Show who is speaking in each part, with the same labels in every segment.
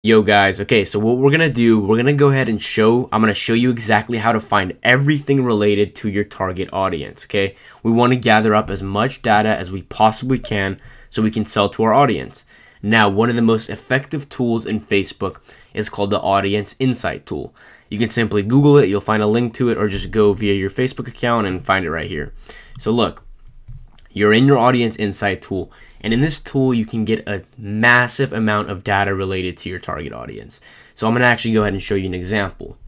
Speaker 1: Yo guys, okay, so what we're gonna do, we're gonna go ahead and I'm gonna show you exactly how to find everything related to your target audience, okay? We wanna gather up as much data as we possibly can so we can sell to our audience. Now, one of the most effective tools in Facebook is called the Audience Insight tool. You can simply Google it, you'll find a link to it, or just go via your Facebook account and find it right here. So look, you're in your Audience Insight tool, and in this tool, you can get a massive amount of data related to your target audience. So I'm going to actually go ahead and show you an example.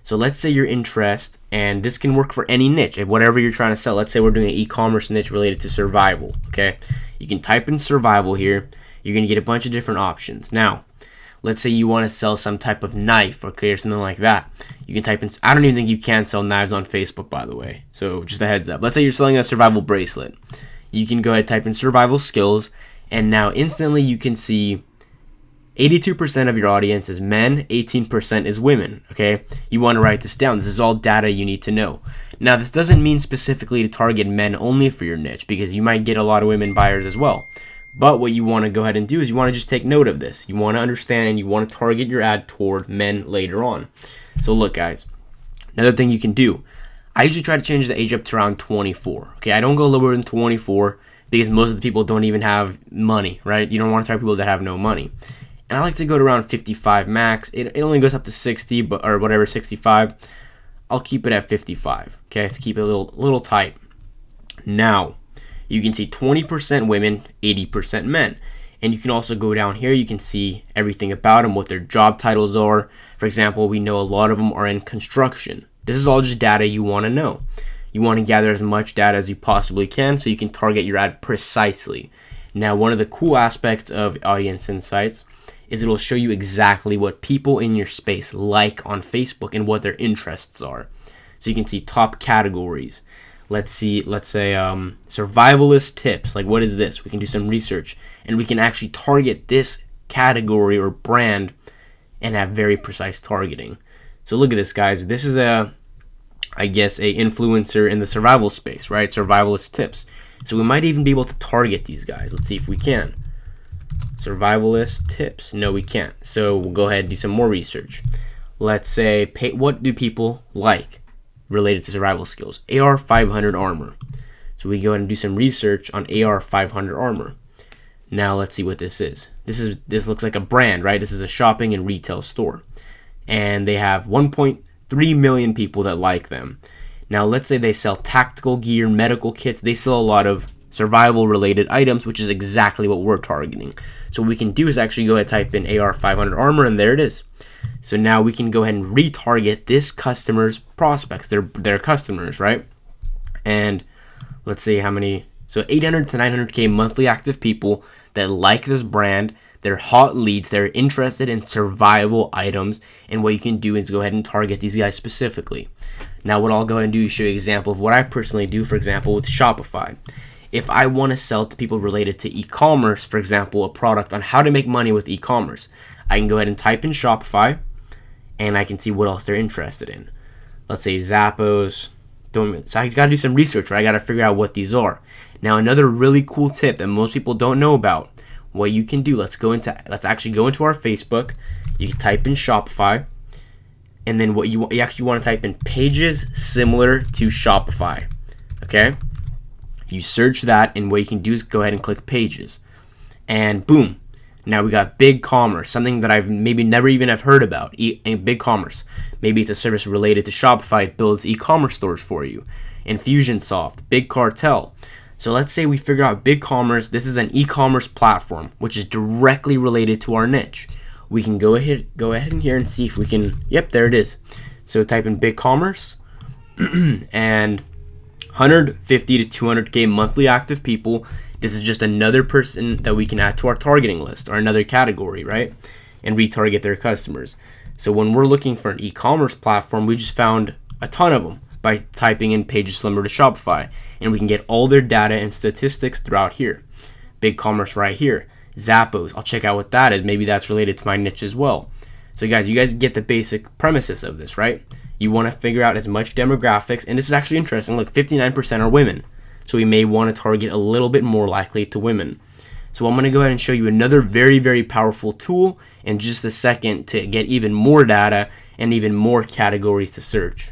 Speaker 1: So let's say you're interested, and this can work for any niche, whatever you're trying to sell. Let's say we're doing an e-commerce niche related to survival, okay? You can type in survival here. You're going to get a bunch of different options. Now, let's say you want to sell some type of knife, okay, or something like that. You can type in, I don't even think you can sell knives on Facebook, by the way. So just a heads up. Let's say you're selling a survival bracelet. You can go ahead and type in survival skills, and now instantly you can see 82% of your audience is men, 18% is women, okay? You want to write this down. This is all data you need to know. Now, this doesn't mean specifically to target men only for your niche, because you might get a lot of women buyers as well. But what you want to go ahead and do is you want to just take note of this. You want to understand and you want to target your ad toward men later on. So look, guys, another thing you can do, I usually try to change the age up to around 24. Okay, I don't go lower than 24 because most of the people don't even have money, right? You don't want to target people that have no money. And I like to go to around 55 max. It only goes up to 60, or whatever, 65. I'll keep it at 55. Okay, to keep it a little tight. Now, you can see 20% women, 80% men. And you can also go down here, you can see everything about them, what their job titles are. For example, we know a lot of them are in construction. This is all just data you want to know. You want to gather as much data as you possibly can so you can target your ad precisely. Now, one of the cool aspects of Audience Insights is it will show you exactly what people in your space like on Facebook and what their interests are. So you can see top categories. Let's say survivalist tips. Like, what is this? We can do some research and we can actually target this category or brand and have very precise targeting. So look at this, guys. This is a influencer in the survival space, right? Survivalist tips. So we might even be able to target these guys. Let's see if we can. Survivalist tips. No, we can't. So we'll go ahead and do some more research. Let's say, what do people like related to survival skills? AR 500 armor. So we go ahead and do some research on AR 500 armor. Now let's see what this is. This looks like a brand, right? This is a shopping and retail store. And they have 1.3 million people that like them. Now, let's say they sell tactical gear, medical kits. They sell a lot of survival-related items, which is exactly what we're targeting. So what we can do is actually go ahead and type in AR 500 armor, and there it is. So now we can go ahead and retarget this customer's prospects, their customers, right? And let's see how many. So 800 to 900K monthly active people that like this brand. They're hot leads. They're interested in survival items. And what you can do is go ahead and target these guys specifically. Now, what I'll go ahead and do is show you an example of what I personally do, for example, with Shopify. If I want to sell to people related to e-commerce, for example, a product on how to make money with e-commerce, I can go ahead and type in Shopify, and I can see what else they're interested in. Let's say Zappos. So I got to do some research, right? I got to figure out what these are. Now, another really cool tip that most people don't know about, what you can do, let's actually go into our Facebook. You can type in Shopify, and then what you actually want to type in pages similar to Shopify. Okay? You search that, and what you can do is go ahead and click pages. And boom. Now we got BigCommerce, something that I've maybe never even have heard about. BigCommerce. Maybe it's a service related to Shopify. It builds e-commerce stores for you. Infusionsoft, Big Cartel. So let's say we figure out BigCommerce. This is an e-commerce platform, which is directly related to our niche. We can go ahead in here and see if we can. Yep, there it is. So type in BigCommerce and 150 to 200K monthly active people. This is just another person that we can add to our targeting list, or another category, right? And retarget their customers. So when we're looking for an e-commerce platform, we just found a ton of them by typing in pages similar to Shopify. And we can get all their data and statistics throughout here. BigCommerce right here. Zappos. I'll check out what that is. Maybe that's related to my niche as well. So guys, you guys get the basic premises of this, right? You want to figure out as much demographics. And this is actually interesting. Look, 59% are women. So we may want to target a little bit more likely to women. So I'm going to go ahead and show you another very, very powerful tool in just a second to get even more data and even more categories to search.